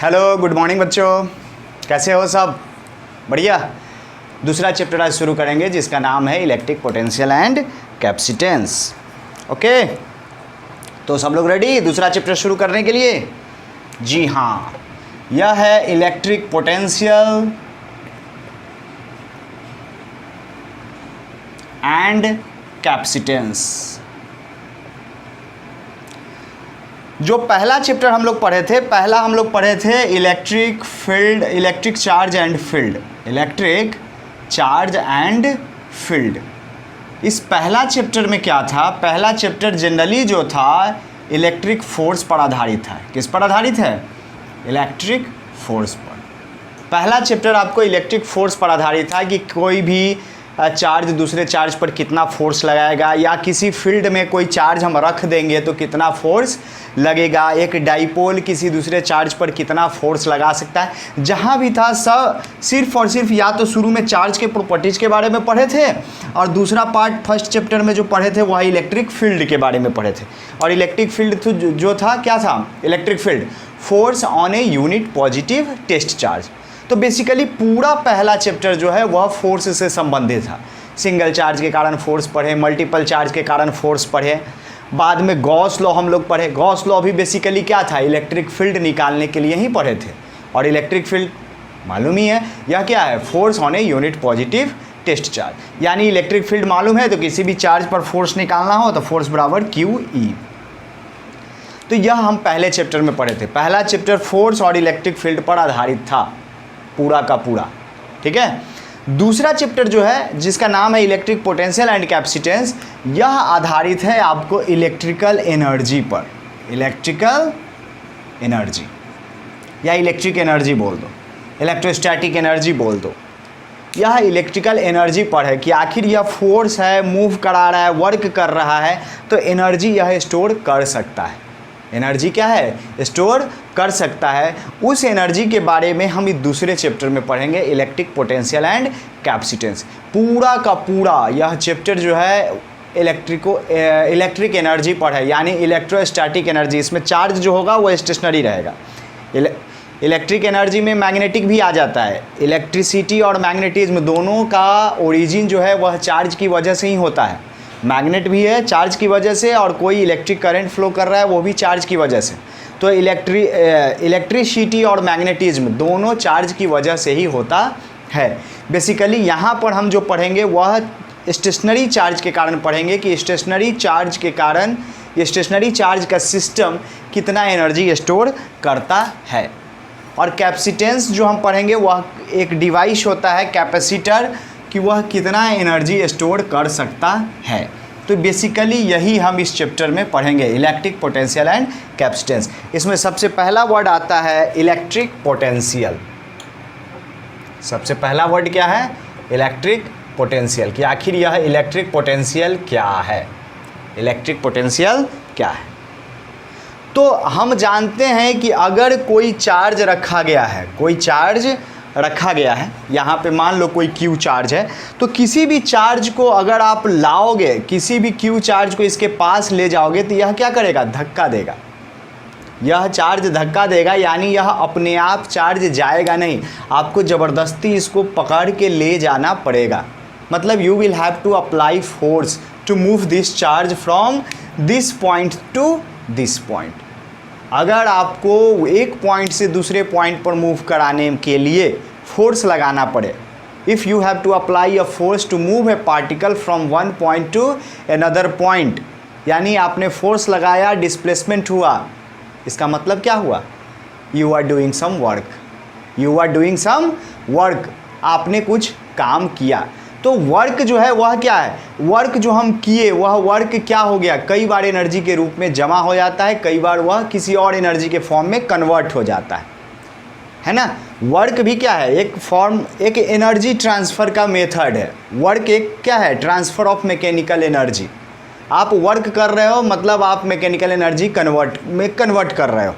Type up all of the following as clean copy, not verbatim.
Hello, good morning बच्चों। कैसे हो सब? बढ़िया। दूसरा चैप्टर आज शुरू करेंगे जिसका नाम है electric potential and capacitance. Okay, तो सब लोग रेडी दूसरा चैप्टर शुरू करने के लिए? जी हाँ, यह है इलेक्ट्रिक पोटेंशियल एंड कैपेसिटेंस। जो पहला चैप्टर हम लोग पढ़े थे electric field, electric charge and field, electric charge and field. इस पहला चैप्टर में क्या था? पहला चैप्टर जनरली जो था इलेक्ट्रिक फोर्स पर आधारित है। किस पर आधारित है? इलेक्ट्रिक फोर्स पर। पहला चैप्टर आपको इलेक्ट्रिक फोर्स पर आधारित था कि कोई भी चार्ज दूसरे चार्ज पर कितना फोर्स लगाएगा, या किसी फील्ड में कोई चार्ज हम रख देंगे तो कितना फोर्स लगेगा, एक डाइपोल किसी दूसरे चार्ज पर कितना फोर्स लगा सकता है। जहाँ भी था सब सिर्फ और सिर्फ या तो शुरू में चार्ज के प्रॉपर्टीज़ के बारे में पढ़े थे, और दूसरा पार्ट फर्स्ट चैप्टर में जो पढ़े थे वह इलेक्ट्रिक फील्ड के बारे में पढ़े थे। और इलेक्ट्रिक फील्ड जो था क्या था? Electric field force on a unit positive test charge. तो बेसिकली पूरा पहला चैप्टर जो है वह फोर्स से संबंधित था। सिंगल चार्ज के कारण फोर्स पढ़े, मल्टीपल चार्ज के कारण फोर्स पढ़े, बाद में गॉस लॉ हम लोग पढ़े। गॉस लॉ भी बेसिकली क्या था? इलेक्ट्रिक फील्ड निकालने के लिए ही पढ़े थे। और इलेक्ट्रिक फील्ड मालूम ही है, यह क्या है? Force on a unit positive test charge. यानी इलेक्ट्रिक फील्ड मालूम है तो किसी भी चार्ज पर फोर्स निकालना हो तो फोर्स बराबर QE। तो यह हम पहले चैप्टर में पढ़े थे। पहला चैप्टर फोर्स और इलेक्ट्रिक फील्ड पर आधारित था पूरा का पूरा, ठीक है। दूसरा चैप्टर जो है जिसका नाम है इलेक्ट्रिक पोटेंशियल एंड कैपेसिटेंस, यह आधारित है आपको इलेक्ट्रिकल एनर्जी पर। इलेक्ट्रिकल एनर्जी या इलेक्ट्रिक एनर्जी बोल दो, इलेक्ट्रोस्टैटिक एनर्जी बोल दो। यह इलेक्ट्रिकल एनर्जी पर है कि आखिर यह फोर्स है, मूव करा रहा है, वर्क कर रहा है, तो एनर्जी यह स्टोर कर सकता है। एनर्जी क्या है? स्टोर कर सकता है। उस एनर्जी के बारे में हम इस दूसरे चैप्टर में पढ़ेंगे, इलेक्ट्रिक पोटेंशियल एंड कैपेसिटेंस। पूरा का पूरा यह चैप्टर जो है इलेक्ट्रिक एनर्जी पर है, यानी इलेक्ट्रोस्टैटिक एनर्जी। इसमें चार्ज जो होगा वो स्टेशनरी रहेगा। इलेक्ट्रिक एनर्जी में मैग्नेटिक भी आ जाता है। इलेक्ट्रिसिटी और मैग्नेटिज्म दोनों का ओरिजिन जो है वह चार्ज की वजह से ही होता है। मैग्नेट भी है चार्ज की वजह से, और कोई इलेक्ट्रिक करंट फ्लो कर रहा है वो भी चार्ज की वजह से। तो इलेक्ट्रिसिटी और मैग्नेटिज्म दोनों चार्ज की वजह से ही होता है। बेसिकली यहाँ पर हम जो पढ़ेंगे वह स्टेशनरी चार्ज के कारण पढ़ेंगे कि स्टेशनरी चार्ज के कारण स्टेशनरी चार्ज का सिस्टम कितना एनर्जी स्टोर करता है। और कैपेसिटेंस जो हम पढ़ेंगे वह एक डिवाइस होता है कैपेसिटर, कि वह कितना एनर्जी स्टोर कर सकता है। तो बेसिकली यही हम इस चैप्टर में पढ़ेंगे, इलेक्ट्रिक पोटेंशियल एंड कैपेसिटेंस। इसमें सबसे पहला वर्ड आता है इलेक्ट्रिक पोटेंशियल। सबसे पहला वर्ड क्या है? Electric potential. कि आखिर यह इलेक्ट्रिक पोटेंशियल क्या है? इलेक्ट्रिक पोटेंशियल क्या है? तो हम जानते हैं कि अगर कोई चार्ज रखा गया है, कोई चार्ज रखा गया है, यहाँ पे मान लो कोई Q चार्ज है, तो किसी भी चार्ज को अगर आप लाओगे, किसी भी Q चार्ज को इसके पास ले जाओगे तो यह क्या करेगा? धक्का देगा। यह चार्ज धक्का देगा, यानी यह अपने आप चार्ज जाएगा नहीं, आपको ज़बरदस्ती इसको पकड़ के ले जाना पड़ेगा। मतलब you will have to apply force to move this charge from this point to this point. अगर आपको एक पॉइंट से दूसरे पॉइंट पर मूव कराने के लिए फोर्स लगाना पड़े, if you have to apply a force to move a particle from one point to another point, यानी आपने फोर्स लगाया, डिस्प्लेसमेंट हुआ, इसका मतलब क्या हुआ? You are doing some work. You are doing some work, आपने कुछ काम किया। तो वर्क जो है वह क्या है? वर्क जो हम किए वह वर्क क्या हो गया? कई बार एनर्जी के रूप में जमा हो जाता है, कई बार वह किसी और एनर्जी के फॉर्म में कन्वर्ट हो जाता है ना। वर्क भी क्या है? एक एनर्जी ट्रांसफ़र का मेथड है। वर्क एक क्या है? Transfer of mechanical energy. आप वर्क कर रहे हो मतलब आप मैकेनिकल एनर्जी कन्वर्ट कर रहे हो।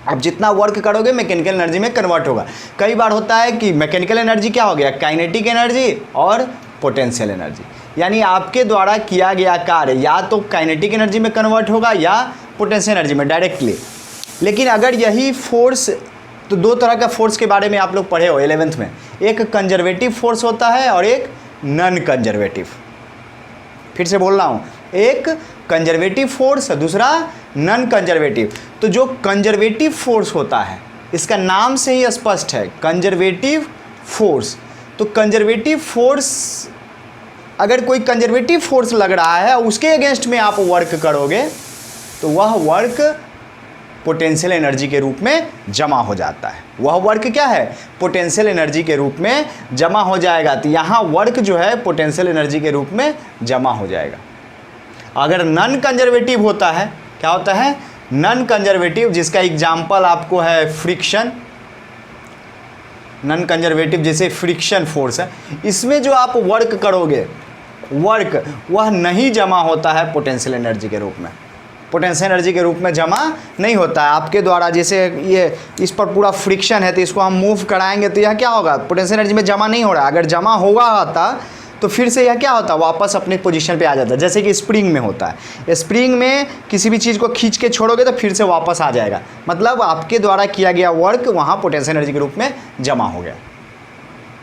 आप जितना वर्क करोगे मैकेनिकल एनर्जी में कन्वर्ट होगा। कई बार होता है कि मैकेनिकल एनर्जी क्या हो गया? काइनेटिक एनर्जी और पोटेंशियल एनर्जी, यानी आपके द्वारा किया गया कार्य या तो काइनेटिक एनर्जी में कन्वर्ट होगा या पोटेंशियल एनर्जी में डायरेक्टली। लेकिन अगर यही फोर्स तो दो तरह का फोर्स के बारे में आप लोग पढ़े हो 11th में, एक कंजर्वेटिव फोर्स होता है और एक नॉन कंजर्वेटिव। फिर से बोल रहा हूँ, एक कंजर्वेटिव फोर्स, दूसरा नॉन कंजर्वेटिव। तो जो कंजर्वेटिव फोर्स होता है, इसका नाम से ही स्पष्ट है, कंजर्वेटिव फोर्स। तो कंजर्वेटिव फोर्स, अगर कोई कंजर्वेटिव फोर्स लग रहा है उसके अगेंस्ट में आप वर्क करोगे तो वह वर्क पोटेंशियल एनर्जी के रूप में जमा हो जाता है। वह वर्क क्या है? पोटेंशियल एनर्जी के रूप में जमा हो जाएगा। तो यहाँ वर्क जो है पोटेंशियल एनर्जी के रूप में जमा हो जाएगा। अगर नॉन कंजर्वेटिव होता है, क्या होता है? नॉन कंजर्वेटिव, जिसका एग्जाम्पल आपको है फ्रिक्शन। नॉन कंजर्वेटिव जैसे फ्रिक्शन फोर्स है, इसमें जो आप वर्क करोगे, वर्क वह नहीं जमा होता है पोटेंशियल एनर्जी के रूप में, पोटेंशियल एनर्जी के रूप में जमा नहीं होता है आपके द्वारा। जैसे ये इस पर पूरा फ्रिक्शन है तो इसको हम मूव कराएंगे तो यह क्या होगा? पोटेंशियल एनर्जी में जमा नहीं हो रहा है। अगर जमा होगा होता तो फिर से यह क्या होता? वापस अपनी पोजीशन पे आ जाता। जैसे कि स्प्रिंग में होता है, स्प्रिंग में किसी भी चीज़ को खींच के छोड़ोगे तो फिर से वापस आ जाएगा। मतलब आपके द्वारा किया गया वर्क वहाँ पोटेंशियल एनर्जी के रूप में जमा हो गया।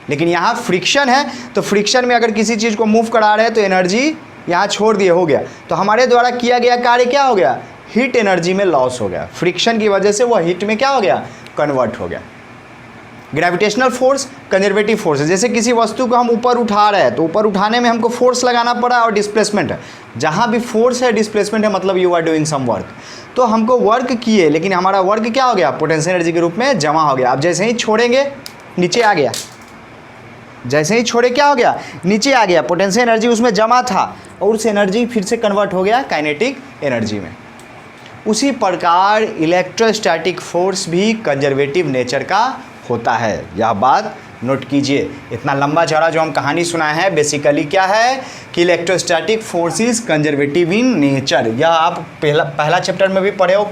लेकिन यहाँ फ्रिक्शन है, तो फ्रिक्शन में अगर किसी चीज़ को मूव करा रहे हैं तो एनर्जी यहाँ छोड़ दिए, हो गया। तो हमारे द्वारा किया गया कार्य क्या हो गया? हीट एनर्जी में लॉस हो गया। फ्रिक्शन की वजह से वह हीट में क्या हो गया? कन्वर्ट हो गया। ग्रेविटेशनल फोर्स कंजर्वेटिव फोर्स है। जैसे किसी वस्तु को हम ऊपर उठा रहे हैं तो ऊपर उठाने में हमको फोर्स लगाना पड़ा और डिस्प्लेसमेंट है। जहाँ भी फोर्स है डिस्प्लेसमेंट है, मतलब you are doing some work. तो हमको वर्क किए लेकिन हमारा वर्क क्या हो गया? पोटेंशियल एनर्जी के रूप में जमा हो गया। अब जैसे ही छोड़ेंगे नीचे आ गया, जैसे ही छोड़े क्या हो गया? नीचे आ गया। पोटेंशियल एनर्जी उसमें जमा था और उस एनर्जी फिर से कन्वर्ट हो गया काइनेटिक एनर्जी में। उसी प्रकार इलेक्ट्रोस्टैटिक फोर्स भी कंजर्वेटिव नेचर का होता है। यह बात नोट कीजिए। इतना लंबा चौड़ा जो हम कहानी सुनाए हैं, बेसिकली क्या है कि electrostatic force is conservative in nature. यह आप पहला चैप्टर में भी पढ़े हो,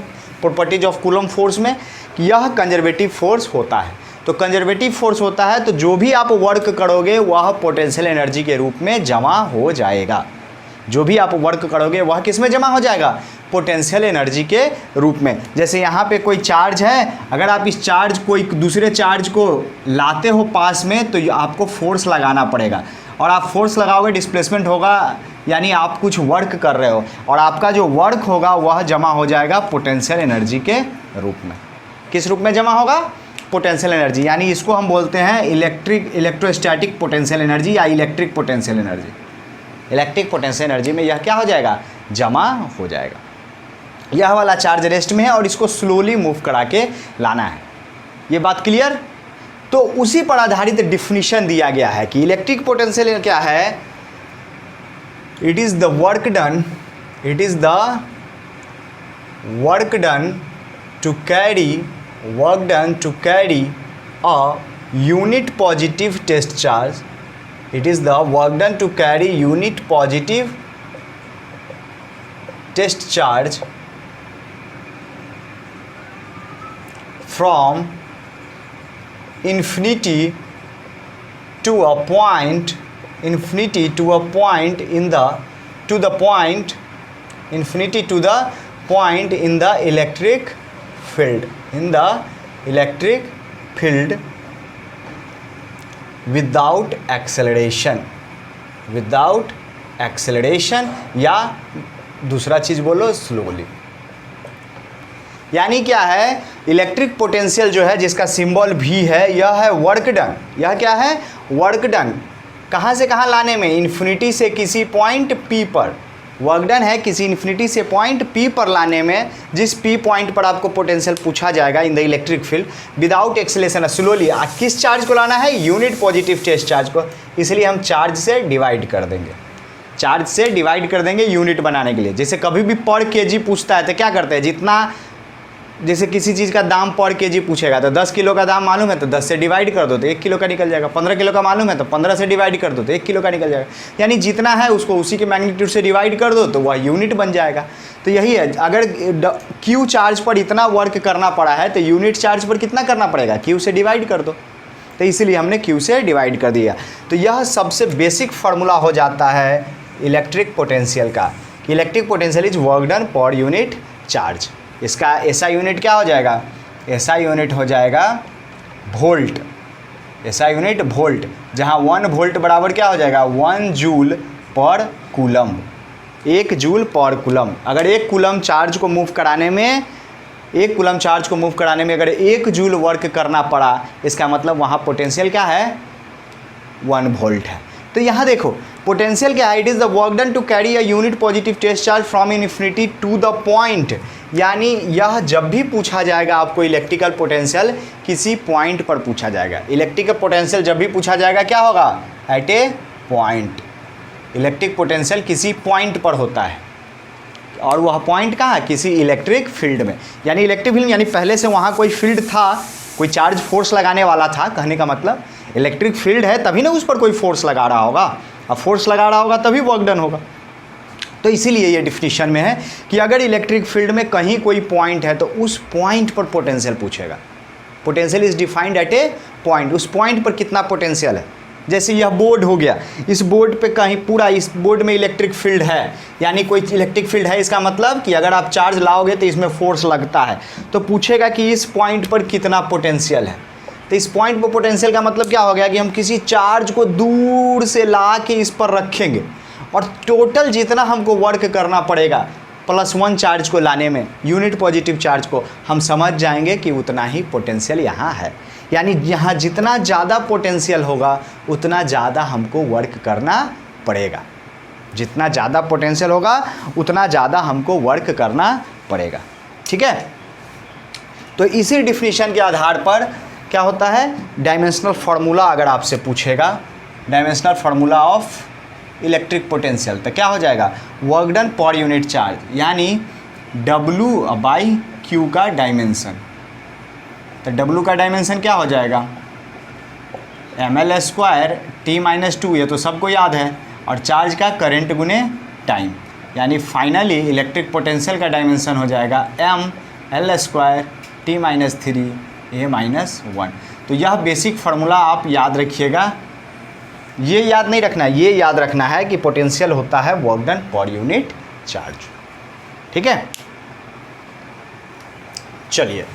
प्रॉपर्टीज ऑफ कूलम फोर्स में, कि यह कंजर्वेटिव फोर्स होता है। तो कंजर्वेटिव फोर्स होता है तो जो भी आप वर्क करोगे वह पोटेंशियल एनर्जी के रूप में जमा हो जाएगा। जो भी आप वर्क करोगे वह किस में जमा हो जाएगा? पोटेंशियल एनर्जी के रूप में। जैसे यहाँ पे कोई चार्ज है, अगर आप इस चार्ज को एक दूसरे चार्ज को लाते हो पास में तो आपको फोर्स लगाना पड़ेगा, और आप फोर्स लगाओगे डिस्प्लेसमेंट होगा, यानी आप कुछ वर्क कर रहे हो और आपका जो वर्क होगा वह जमा हो जाएगा पोटेंशियल एनर्जी के रूप में। किस रूप में जमा होगा? Potential energy. यानी इसको हम बोलते हैं इलेक्ट्रोस्टैटिक पोटेंशियल एनर्जी या electric potential energy. Electric potential energy में यह क्या हो जाएगा? जमा हो जाएगा। यह वाला चार्ज रेस्ट में है और इसको स्लोली मूव करा के लाना है। ये बात क्लियर? तो उसी पर आधारित डिफिनीशन दिया गया है कि इलेक्ट्रिक पोटेंशियल क्या है? It is the work done, it is the work done to carry work done to carry a unit positive test charge. It is the work done to carry unit positive test charge from infinity to a point, infinity to a point in the to the point, infinity to the point in the electric field, in the electric field without acceleration, without acceleration, या दूसरा चीज बोलो slowly. यानी क्या है? Electric potential जो है जिसका सिंबल भी है, यह है वर्क डन। यह क्या है? Work done. कहाँ से कहाँ लाने में? इन्फिनिटी से किसी पॉइंट पी पर। वर्क डन है किसी इन्फिनिटी से पॉइंट पी पर लाने में, जिस पी पॉइंट पर आपको पोटेंशियल पूछा जाएगा in the electric field without acceleration, slowly. किस चार्ज को लाना है? यूनिट पॉजिटिव टेस्ट चार्ज को। इसलिए हम चार्ज से डिवाइड कर देंगे, चार्ज से डिवाइड कर देंगे यूनिट बनाने के लिए। जैसे कभी भी पर केजी पूछता है तो क्या करते हैं? जितना, जैसे किसी चीज़ का दाम पर केजी पूछेगा तो 10 किलो का दाम मालूम है तो 10 से डिवाइड कर दो तो 1 किलो का निकल जाएगा। 15 किलो का मालूम है तो 15 से डिवाइड कर दो तो 1 किलो का निकल जाएगा। यानी जितना है उसको उसी के मैग्नीट्यूड से डिवाइड कर दो तो वह यूनिट बन जाएगा। तो यही है, अगर क्यू चार्ज पर इतना वर्क करना पड़ा है तो यूनिट चार्ज पर कितना करना पड़ेगा? क्यू से डिवाइड कर दो। तो इसीलिए हमने क्यू से डिवाइड कर दिया। तो यह सबसे बेसिक फार्मूला हो जाता है इलेक्ट्रिक पोटेंशियल का, electric potential is work done per unit charge. इसका ऐसा यूनिट क्या हो जाएगा? SI यूनिट हो जाएगा वोल्ट, SI यूनिट वोल्ट, जहाँ 1 वोल्ट बराबर क्या हो जाएगा 1 जूल पर कूलम, 1 जूल पर कूलम। अगर 1 कूलम चार्ज को मूव कराने में, 1 कूलम चार्ज को मूव कराने में अगर 1 जूल वर्क करना पड़ा, इसका मतलब वहाँ पोटेंशियल क्या है 1 वोल्ट है। तो यहाँ देखो पोटेंशियल क्या है, it is the work done to carry a unit positive test charge from infinity to the point. यानी यह जब भी पूछा जाएगा आपको इलेक्ट्रिकल पोटेंशियल किसी पॉइंट पर पूछा जाएगा। इलेक्ट्रिकल पोटेंशियल जब भी पूछा जाएगा क्या होगा एट ए पॉइंट। इलेक्ट्रिक पोटेंशियल किसी पॉइंट पर होता है और वह पॉइंट कहाँ है किसी इलेक्ट्रिक फील्ड में। यानी इलेक्ट्रिक फील्ड यानी पहले से वहाँ कोई फील्ड था, कोई चार्ज फोर्स लगाने वाला था। कहने का मतलब इलेक्ट्रिक फील्ड है तभी ना उस पर कोई फोर्स लगा रहा होगा, अब फोर्स लगा रहा होगा तभी वर्क डन होगा। तो इसीलिए ये डिफिनीशन में है कि अगर इलेक्ट्रिक फील्ड में कहीं कोई पॉइंट है तो उस पॉइंट पर पोटेंशियल पूछेगा। Potential is defined at A point, उस पॉइंट पर कितना पोटेंशियल है। जैसे यह बोर्ड हो गया, इस बोर्ड पे कहीं पूरा इस बोर्ड में इलेक्ट्रिक फील्ड है, यानी कोई इलेक्ट्रिक फील्ड है, इसका मतलब कि अगर आप चार्ज लाओगे तो इसमें फोर्स लगता है, तो पूछेगा कि इस पॉइंट पर कितना पोटेंशियल है। तो इस पॉइंट पर पोटेंशियल का मतलब क्या हो गया कि हम किसी चार्ज को दूर से ला के इस पर रखेंगे और टोटल जितना हमको वर्क करना पड़ेगा +1 चार्ज को लाने में, यूनिट पॉजिटिव चार्ज को, हम समझ जाएंगे कि उतना ही पोटेंशियल यहाँ है। यानी यहाँ जितना ज़्यादा पोटेंशियल होगा उतना ज़्यादा हमको वर्क करना पड़ेगा। जितना ज़्यादा पोटेंशियल होगा उतना ज़्यादा हमको वर्क करना पड़ेगा। ठीक है, तो इसी डिफिनीशन के आधार पर क्या होता है, डायमेंशनल फार्मूला अगर आपसे पूछेगा, dimensional formula of electric potential, तो क्या हो जाएगा work done per unit charge, यानी W/Q का डायमेंशन। तो W का डायमेंशन क्या हो जाएगा ml² T-2, ये तो सबको याद है, और चार्ज का करंट गुने टाइम, यानी फाइनली इलेक्ट्रिक पोटेंशियल का डायमेंशन हो जाएगा ml² T-3 A-1। तो यह बेसिक फार्मूला आप याद रखिएगा। ये याद नहीं रखना है, ये याद रखना है कि पोटेंशियल होता है work done per unit charge. ठीक है, चलिए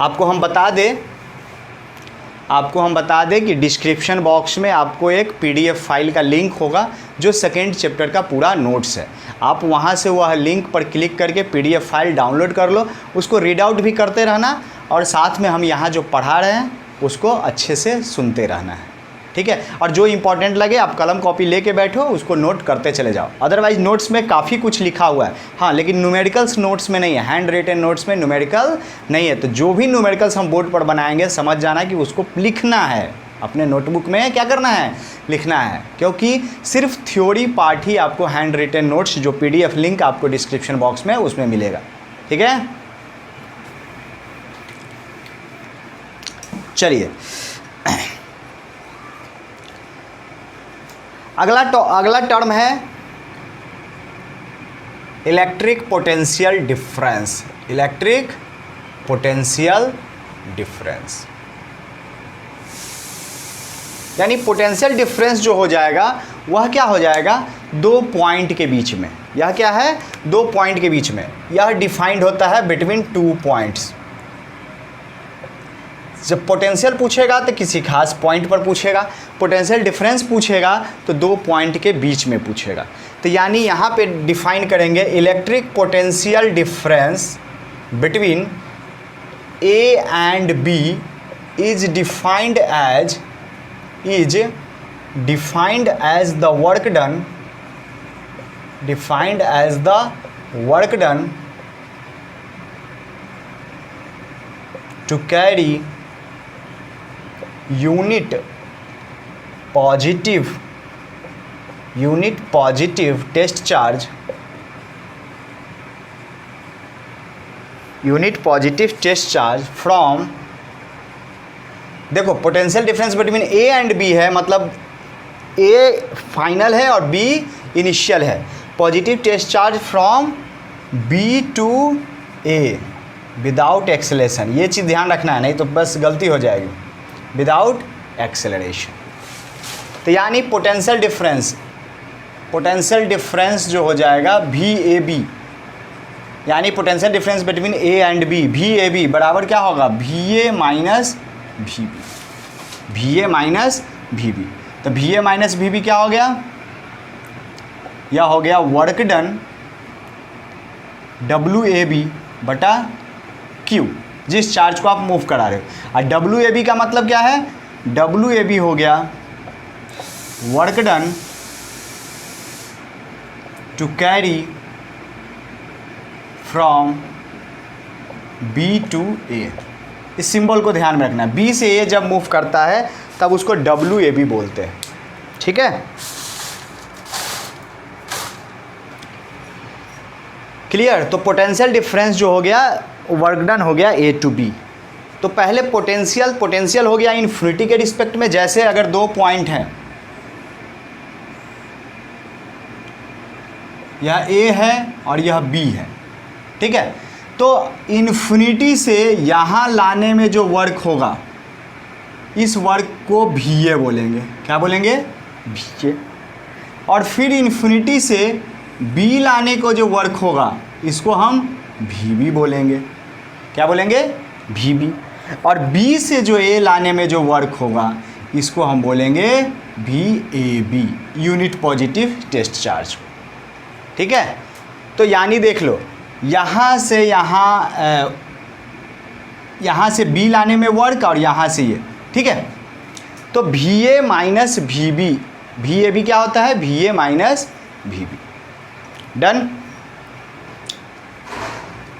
आपको हम बता दें कि डिस्क्रिप्शन बॉक्स में आपको एक PDF फाइल का लिंक होगा जो सेकेंड चैप्टर का पूरा नोट्स है। आप वहां से वह लिंक पर क्लिक करके PDF फाइल डाउनलोड कर लो, उसको रीड आउट भी करते रहना और साथ में हम यहाँ जो पढ़ा रहे हैं उसको अच्छे से सुनते रहना है। ठीक है, और जो इंपॉर्टेंट लगे आप कलम कॉपी लेके बैठो, उसको नोट करते चले जाओ। अदरवाइज नोट्स में काफ़ी कुछ लिखा हुआ है, हाँ, लेकिन न्यूमेरिकल्स नोट्स में नहीं है, हैंड रिटन नोट्स में न्यूमेरिकल नहीं है। तो जो भी न्यूमेरिकल्स हम बोर्ड पर बनाएंगे समझ जाना कि उसको लिखना है, अपने नोटबुक में क्या करना है लिखना है, क्योंकि सिर्फ थ्योरी पार्ट ही आपको हैंड रिटन नोट्स जो PDF लिंक आपको डिस्क्रिप्शन बॉक्स में उसमें मिलेगा। ठीक है, चलिए अगला टर्म है electric potential difference. Electric potential difference यानी पोटेंशियल डिफरेंस जो हो जाएगा वह क्या हो जाएगा 2 पॉइंट के बीच में। यह क्या है 2 पॉइंट के बीच में, यह डिफाइंड होता है बिटवीन 2 पॉइंट्स। जब पोटेंशियल पूछेगा तो किसी खास पॉइंट पर पूछेगा, पोटेंशियल डिफरेंस पूछेगा तो 2 पॉइंट के बीच में पूछेगा। तो यानी यहाँ पे डिफाइन करेंगे electric potential difference between A and B is defined as the work done to carry unit positive test charge from, देखो potential difference between A and B है, मतलब A फाइनल है और B इनिशियल है। Positive test charge from B to A without acceleration, ये चीज़ ध्यान रखना है, नहीं तो बस गलती हो जाएगी, विदाउट एक्सेलरेशन। तो यानी पोटेंशियल डिफरेंस जो हो जाएगा VAB यानी potential difference between A and B, V A B बराबर क्या होगा, V A minus V B, V A minus V B. तो V A minus V B क्या हो गया, यह हो गया work done W A B बटा क्यू, जिस चार्ज को आप मूव करा रहे हो। और डब्ल्यू ए बी का मतलब क्या है, डब्ल्यू ए बी हो गया work done to carry from B to A. इस सिंबल को ध्यान में रखना, बी से ए जब मूव करता है तब उसको डब्ल्यू ए बी बोलते हैं, ठीक है। क्लियर। तो पोटेंशियल डिफरेंस जो हो गया वर्क डन हो गया ए टू बी। तो पहले पोटेंशियल हो गया इन्फिनिटी के रिस्पेक्ट में, जैसे अगर दो पॉइंट हैं, यह ए है और यह बी है, ठीक है। तो इन्फिनिटी से यहाँ लाने में जो वर्क होगा इस वर्क को भी ए बोलेंगे, क्या बोलेंगे, भी ए। और फिर इन्फिनिटी से बी लाने को जो वर्क होगा इसको हम भी बी बोलेंगे, क्या बोलेंगे, भी बी। और बी से जो ए लाने में जो वर्क होगा इसको हम बोलेंगे भी A B, unit positive test charge, ठीक है। तो यानी देख लो, यहाँ से यहाँ से बी लाने में वर्क और यहाँ से ये, ठीक है। तो भी ए माइनस भी बी, भी ए बी क्या होता है, भी ए माइनस भी बी। डन।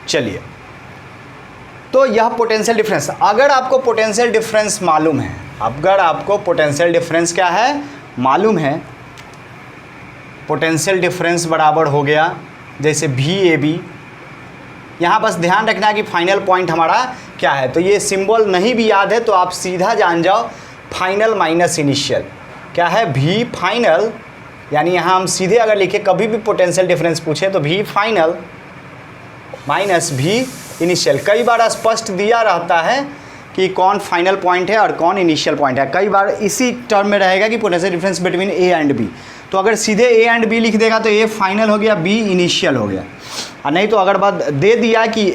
चलिए, तो यह पोटेंशियल डिफरेंस, अगर आपको पोटेंशियल डिफरेंस मालूम है, अगर आपको पोटेंशियल डिफरेंस क्या है मालूम है, पोटेंशियल डिफरेंस बराबर हो गया जैसे भी ए बी। यहाँ बस ध्यान रखना है कि फाइनल पॉइंट हमारा क्या है। तो ये सिंबल नहीं भी याद है तो आप सीधा जान जाओ फाइनल माइनस इनिशियल क्या है, भी फाइनल। यानी यहाँ हम सीधे अगर लिखे कभी भी पोटेंशियल डिफरेंस पूछे तो भी फाइनल माइनस भी इनिशियल। कई बार स्पष्ट दिया रहता है कि कौन फाइनल पॉइंट है और कौन इनिशियल पॉइंट है। कई बार इसी टर्म में रहेगा कि potential difference between A and B. तो अगर सीधे ए एंड बी लिख देगा तो ए फाइनल हो गया, बी इनिशियल हो गया। और नहीं तो अगर बात दे दिया कि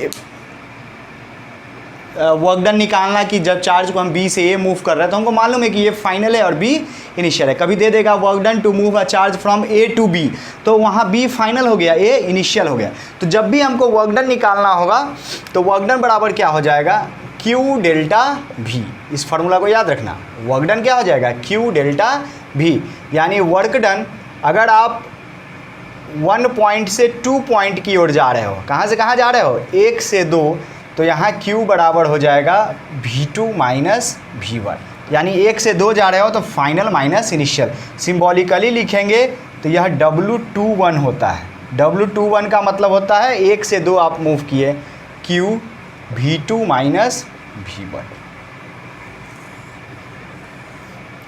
वर्क डन निकालना कि जब चार्ज को हम बी से ए मूव कर रहे हैं तो हमको मालूम है कि ये फाइनल है और बी इनिशियल है। कभी दे देगा work done to move a charge from A to B, तो वहाँ बी फाइनल हो गया, ए इनिशियल हो गया। तो जब भी हमको वर्क डन निकालना होगा तो वर्क डन बराबर क्या हो जाएगा, क्यू डेल्टा भी। इस फार्मूला को याद रखना, वर्क डन क्या हो जाएगा, क्यू डेल्टा भी। यानी वर्क डन अगर आप 1 पॉइंट से 2 पॉइंट की ओर जा रहे हो, कहाँ से कहाँ जा रहे हो, 1 से 2, तो यहाँ Q बराबर हो जाएगा V2 माइनस V1। यानी 1 से 2 जा रहे हो तो फाइनल माइनस इनिशियल। सिम्बॉलिकली लिखेंगे तो यह W21 होता है। W21 का मतलब होता है 1 से 2 आप मूव किए, Q V2 माइनस V1,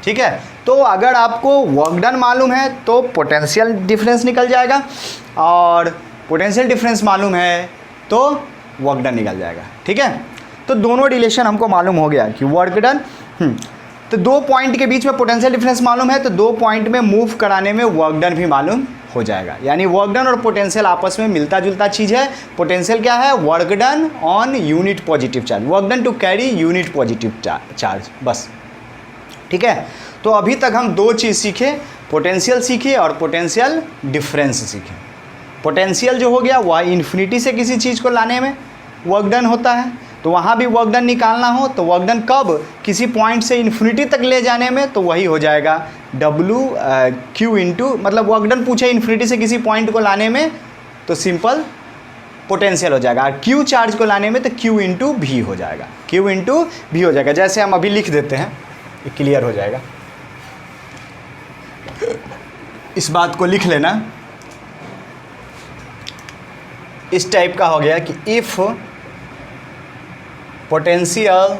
ठीक है। तो अगर आपको वर्क डन मालूम है तो पोटेंशियल डिफरेंस निकल जाएगा, और पोटेंशियल डिफरेंस मालूम है तो वर्क डन निकल जाएगा, ठीक है। तो दोनों रिलेशन हमको मालूम हो गया कि वर्क डन, तो 2 पॉइंट के बीच में पोटेंशियल डिफरेंस मालूम है तो 2 पॉइंट में मूव कराने में वर्क डन भी मालूम हो जाएगा। यानी वर्क डन और पोटेंशियल आपस में मिलता जुलता चीज़ है। पोटेंशियल क्या है, work done on unit positive charge, work done to carry unit positive charge, बस, ठीक है। तो अभी तक हम 2 चीज़ सीखे, पोटेंशियल सीखे और पोटेंशियल डिफरेंस सीखे। पोटेंशियल जो हो गया वह इन्फिनिटी से किसी चीज़ को लाने में वर्क डन होता है, तो वहाँ भी वर्क डन निकालना हो तो वर्क डन कब, किसी पॉइंट से इन्फिनिटी तक ले जाने में, तो वही हो जाएगा Q इंटू, मतलब वर्क डन पूछे इन्फिनिटी से किसी पॉइंट को लाने में तो सिंपल पोटेंशियल हो जाएगा। Q चार्ज को लाने में तो Q इंटू भी हो जाएगा, Q इंटू भी हो जाएगा। जैसे हम अभी लिख देते हैं, ये क्लियर हो जाएगा। इस बात को लिख लेना, इस टाइप का हो गया कि if potential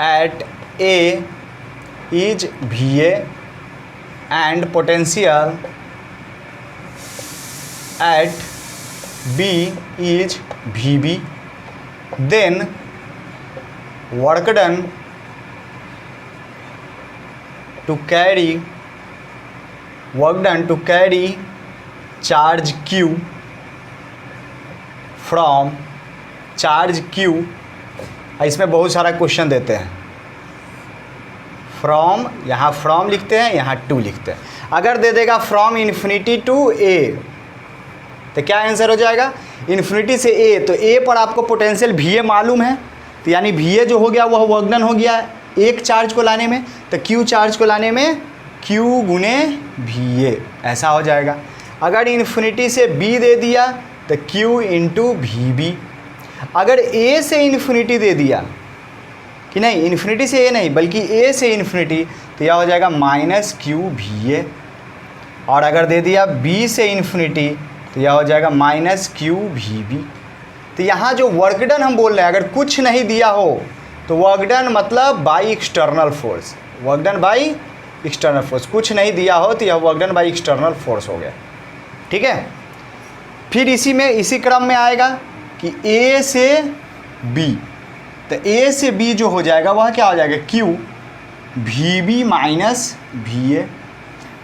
at A is V A and potential at B is V B, then work done to carry charge Q from charge Q, इसमें बहुत सारा क्वेश्चन देते हैं, फ्रॉम, यहाँ फ्रॉम लिखते हैं, यहाँ टू लिखते हैं। अगर दे देगा फ्रॉम इन्फिनिटी टू ए, तो क्या आंसर हो जाएगा, इन्फिनिटी से ए, तो ए पर आपको पोटेंशियल VA मालूम है, तो यानी VA जो हो गया वह वर्क डन हो गया एक चार्ज को लाने में, तो Q चार्ज को लाने में Q गुने VA, ऐसा हो जाएगा। अगर इन्फिनिटी से B दे दिया तो Q इंटू VB, अगर A से इन्फिनिटी दे दिया कि नहीं, इन्फिनिटी से A नहीं बल्कि A से इन्फिनिटी, तो यह हो जाएगा माइनस Q VA, और अगर दे दिया B से इन्फिनिटी तो यह हो जाएगा माइनस Q VB। तो यहाँ जो वर्क डन हम बोल रहे हैं, अगर कुछ नहीं दिया हो तो वर्क डन मतलब by external force, work done by external force, कुछ नहीं दिया हो तो यह work done by external force हो गया। ठीक है, फिर इसी क्रम में आएगा कि A से B, तो A से B जो हो जाएगा वह क्या हो जाएगा, Q VB माइनस VA,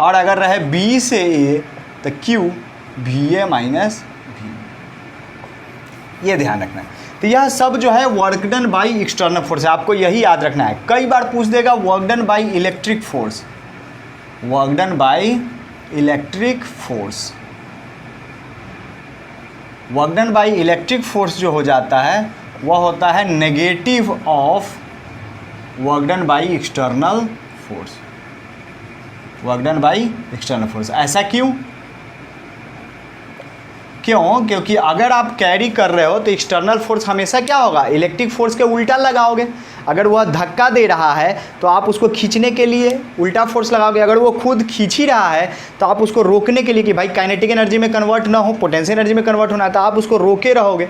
और अगर रहे B से A तो Q VA माइनस VB, ये ध्यान रखना है। तो यह सब जो है work done by external force है, आपको यही याद रखना है। कई बार पूछ देगा work done by electric force, work done by electric force, work done by electric force जो हो जाता है वह होता है negative of work done by external force, work done by external force. ऐसा क्यों? क्योंकि अगर आप कैरी कर रहे हो तो एक्सटर्नल फोर्स हमेशा क्या होगा, इलेक्ट्रिक फोर्स के उल्टा लगाओगे। अगर वह धक्का दे रहा है तो आप उसको खींचने के लिए उल्टा फोर्स लगाओगे, अगर वो खुद खींच ही रहा है तो आप उसको रोकने के लिए कि भाई काइनेटिक एनर्जी में कन्वर्ट ना हो, पोटेंशियल एनर्जी में कन्वर्ट होना है, तो आप उसको रोके रहोगे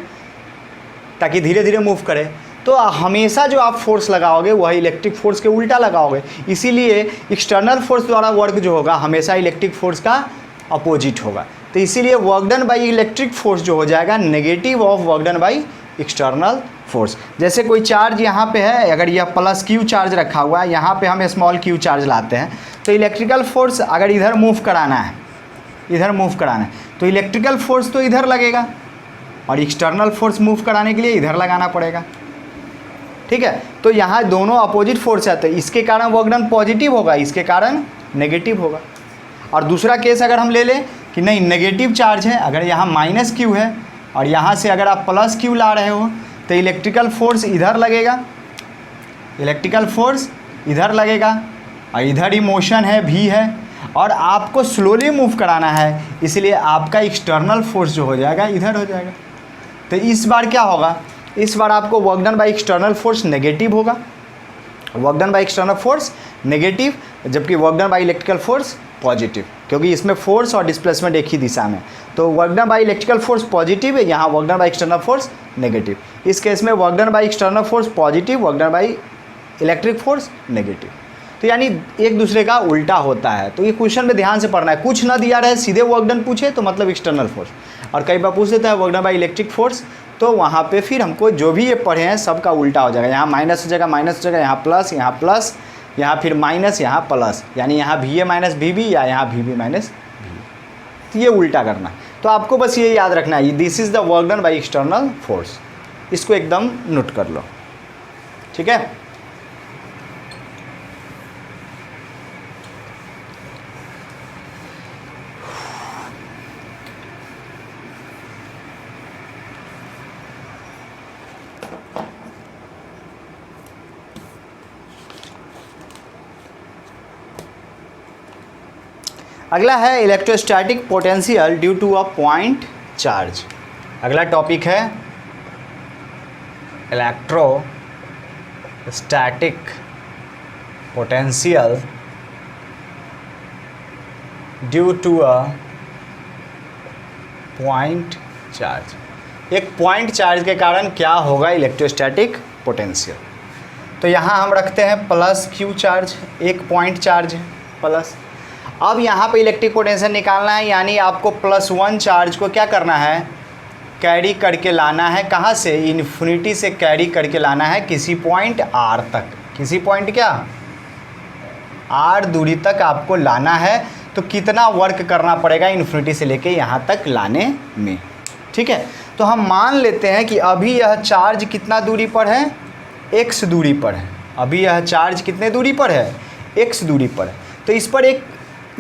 ताकि धीरे धीरे मूव करे। तो हमेशा जो आप फोर्स लगाओगे वह इलेक्ट्रिक फोर्स के उल्टा लगाओगे, इसीलिए एक्सटर्नल फोर्स द्वारा वर्क जो होगा हमेशा इलेक्ट्रिक फोर्स का अपोजिट होगा। तो इसीलिए work done by electric force जो हो जाएगा negative of work done by external force. जैसे कोई चार्ज यहाँ पे है, अगर यह प्लस Q चार्ज रखा हुआ है, यहाँ पे हम स्मॉल q चार्ज लाते हैं, तो इलेक्ट्रिकल फोर्स अगर इधर मूव कराना है, इधर मूव कराना है तो इलेक्ट्रिकल फोर्स तो इधर लगेगा, और एक्सटर्नल फोर्स मूव कराने के लिए इधर लगाना पड़ेगा। ठीक है, तो यहाँ दोनों अपोजिट फोर्स है, तो इसके कारण वर्क डन पॉजिटिव होगा, इसके कारण नेगेटिव होगा। और दूसरा केस अगर हम ले लें कि नहीं नेगेटिव चार्ज है, अगर यहाँ माइनस Q है और यहाँ से अगर आप प्लस Q ला रहे हो तो इलेक्ट्रिकल फोर्स इधर लगेगा, इलेक्ट्रिकल फोर्स इधर लगेगा, और इधर ही मोशन है V है, और आपको स्लोली मूव कराना है, इसलिए आपका एक्सटर्नल फोर्स जो हो जाएगा इधर हो जाएगा। तो इस बार क्या होगा, इस बार आपको work done by external force negative होगा, work done by external force negative, जबकि work done by electrical force positive, क्योंकि इसमें फोर्स और डिस्प्लेसमेंट एक ही दिशा में। तो work done by electrical force positive है, यहाँ work done by external force negative. इस केस में work done by external force positive, work done by electric force negative. तो यानी एक दूसरे का उल्टा होता है। तो ये क्वेश्चन में ध्यान से पढ़ना है, कुछ ना दिया रहे सीधे वर्क डन पूछे तो मतलब एक्सटर्नल फोर्स, और कई बार पूछ देता है work done by electric force, तो वहाँ पे फिर हमको जो भी ये पढ़े हैं सबका उल्टा हो जाएगा। यहाँ माइनस हो जाएगा, माइनस हो जाएगा, यहाँ प्लस, यहाँ फिर माइनस, यहाँ प्लस, यानी यहाँ VA माइनस VB या यहाँ VB माइनस VA, तो ये उल्टा करना। तो आपको बस ये याद रखना है, this is the work done by external force, इसको एकदम नोट कर लो। ठीक है, अगला है electrostatic potential due to a point charge. अगला टॉपिक है electrostatic potential due to a point charge. एक पॉइंट चार्ज के कारण क्या होगा इलेक्ट्रोस्टैटिक पोटेंशियल। तो यहाँ हम रखते हैं प्लस Q चार्ज, एक पॉइंट चार्ज है प्लस। अब यहाँ पे इलेक्ट्रिक पोटेंशियल निकालना है, यानी आपको +1 चार्ज को क्या करना है, कैरी करके लाना है। कहाँ से, इन्फिनिटी से कैरी करके लाना है किसी पॉइंट R तक, किसी पॉइंट क्या R दूरी तक आपको लाना है। तो कितना वर्क करना पड़ेगा इन्फिनिटी से लेके यहाँ तक लाने में। ठीक है, तो हम मान लेते हैं कि अभी यह चार्ज कितना दूरी पर है, x दूरी पर है। अभी यह चार्ज कितने दूरी पर है, x दूरी पर है। तो इस पर एक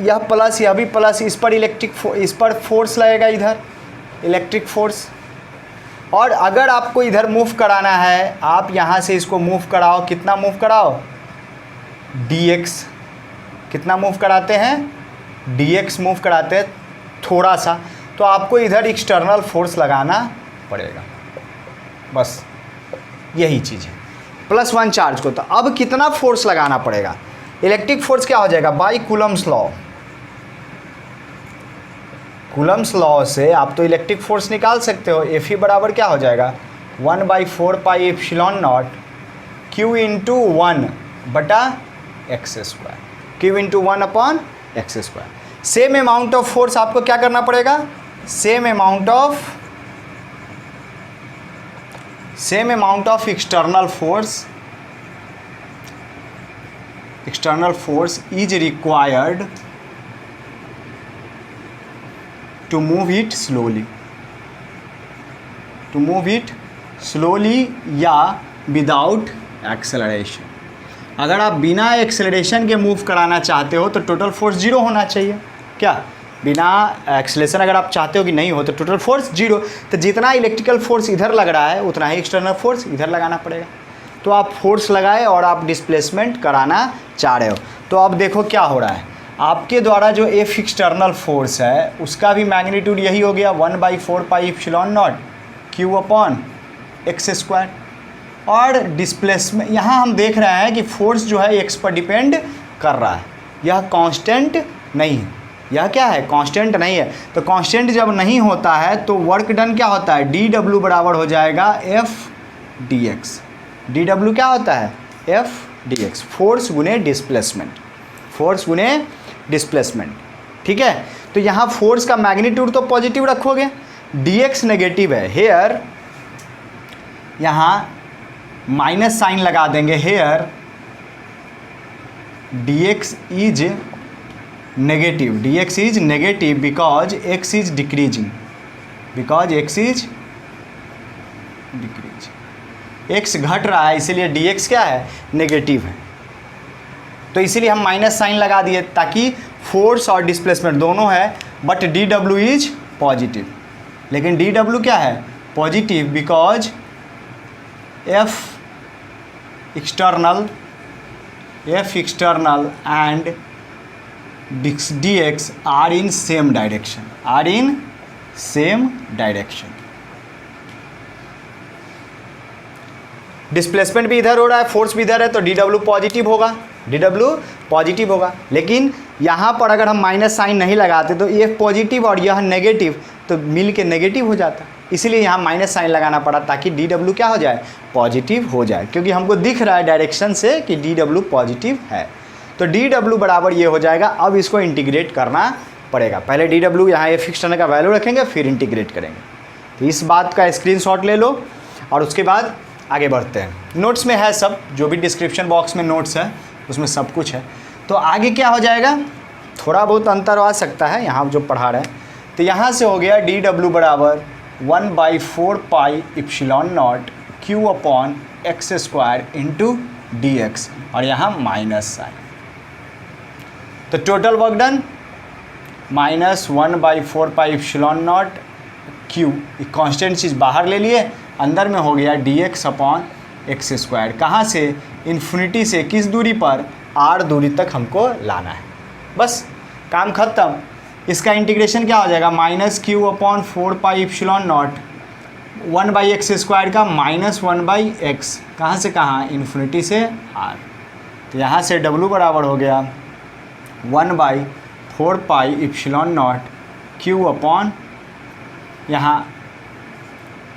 यह प्लस, यह भी प्लस, इस पर इस पर फोर्स लगेगा, इधर इलेक्ट्रिक फोर्स। और अगर आपको इधर मूव कराना है, आप यहाँ से इसको मूव कराओ, कितना मूव कराओ, dx। कितना मूव कराते हैं, dx मूव कराते हैं थोड़ा सा, तो आपको इधर एक्सटर्नल फोर्स लगाना पड़ेगा। बस यही चीज़ है, +1 चार्ज को। तो अब कितना फोर्स लगाना पड़ेगा, इलेक्ट्रिक फोर्स क्या हो जाएगा, by Coulomb's law. Coulomb's law से आप तो इलेक्ट्रिक फोर्स निकाल सकते हो। Fe बराबर क्या हो जाएगा, 1/4πε0 Q into 1/x², Q into 1/x²। Same amount of force आपको क्या करना पड़ेगा, same amount of external force is required to move it slowly या विदाउट एक्सेलरेशन। अगर आप बिना एक्सेलरेशन के मूव कराना चाहते हो तो टोटल फोर्स 0 होना चाहिए। क्या, बिना एक्सेलरेशन अगर आप चाहते हो कि नहीं हो तो टोटल फोर्स 0। तो जितना इलेक्ट्रिकल फोर्स इधर लग रहा है उतना ही एक्सटर्नल फोर्स इधर लगाना पड़ेगा। तो आप फोर्स लगाए और आप डिस्प्लेसमेंट कराना चाह रहे हो। तो अब देखो क्या हो रहा है, आपके द्वारा जो F एक्सटर्नल फोर्स है उसका भी मैग्नीट्यूड यही हो गया, 1/4πε0 Q/x²। और डिस्प्लेसमेंट यहाँ हम देख रहे हैं कि फोर्स जो है x पर डिपेंड कर रहा है, यह कांस्टेंट नहीं है। यह क्या है, कांस्टेंट नहीं है। तो कांस्टेंट जब नहीं होता है तो वर्क डन क्या होता है, dW बराबर हो जाएगा F dx। dW क्या होता है, F dx, फोर्स गुने डिस्प्लेसमेंट। ठीक है, तो यहाँ फोर्स का मैग्नीट्यूड तो पॉजिटिव रखोगे, dx नेगेटिव है, हेयर यहाँ माइनस साइन लगा देंगे, here dx is negative because x is decreasing, x घट रहा है, इसीलिए dx क्या है, नेगेटिव है। तो इसीलिए हम माइनस साइन लगा दिए ताकि फोर्स और डिस्प्लेसमेंट दोनों है, बट dW इज पॉजिटिव। लेकिन dW क्या है, positive, because F external and dx are in same direction. Displacement भी इधर हो रहा है, फोर्स भी इधर है, तो dW पॉजिटिव होगा। लेकिन यहाँ पर अगर हम माइनस साइन नहीं लगाते तो ये पॉजिटिव और यह नेगेटिव, तो मिल के नेगेटिव हो जाता। इसीलिए यहाँ माइनस साइन लगाना पड़ा ताकि dW क्या हो जाए, पॉजिटिव हो जाए, क्योंकि हमको दिख रहा है डायरेक्शन से कि dW पॉजिटिव है। तो dW बराबर ये हो जाएगा। अब इसको इंटीग्रेट करना पड़ेगा। पहले dW यहाँ F एक्सटर्नल का वैल्यू रखेंगे, फिर इंटीग्रेट करेंगे। तो इस बात का स्क्रीनशॉट ले लो और उसके बाद आगे बढ़ते हैं। नोट्स में है सब, जो भी डिस्क्रिप्शन बॉक्स में नोट्स है उसमें सब कुछ है। तो आगे क्या हो जाएगा, थोड़ा बहुत अंतर आ सकता है यहाँ जो पढ़ा रहे हैं। तो यहाँ से हो गया dW बराबर 1/4πε0 Q/x² इंटू dx, और यहाँ माइनस साइन। तो total work done -1/4πε0 Q, constant चीज़ बाहर ले लिए, अंदर में हो गया dx/x²। कहाँ से, इन्फिनिटी से किस दूरी पर, r दूरी तक हमको लाना है। बस काम ख़त्म। इसका इंटीग्रेशन क्या हो जाएगा, -Q/4πε0 1/x² का -1/x, कहाँ से कहाँ, इन्फिनिटी से r। तो यहाँ से W बराबर हो गया 1/4πε0 Q/, यहाँ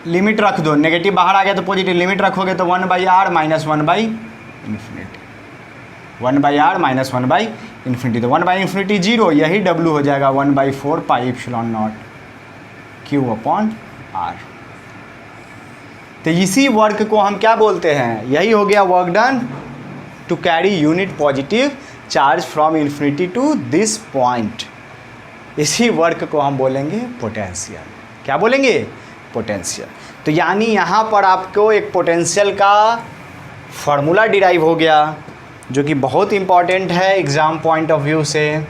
लिमिट रख दो, नेगेटिव बाहर आ गया तो पॉजिटिव, लिमिट रखोगे तो 1/r माइनस 1/इन्फिनिटी, 1/r माइनस 1/इन्फिनिटी। तो 1/इन्फिनिटी 0, यही W हो जाएगा 1/4πε0 Q/r। तो इसी वर्क को हम क्या बोलते हैं, यही हो गया work done to carry unit positive charge from infinity to this point. इसी वर्क को हम बोलेंगे पोटेंशियल। क्या बोलेंगे, पोटेंशियल। तो यानी यहाँ पर आपको एक पोटेंशियल का फार्मूला डिराइव हो गया जो कि बहुत इंपॉर्टेंट है एग्ज़ाम पॉइंट ऑफ व्यू से,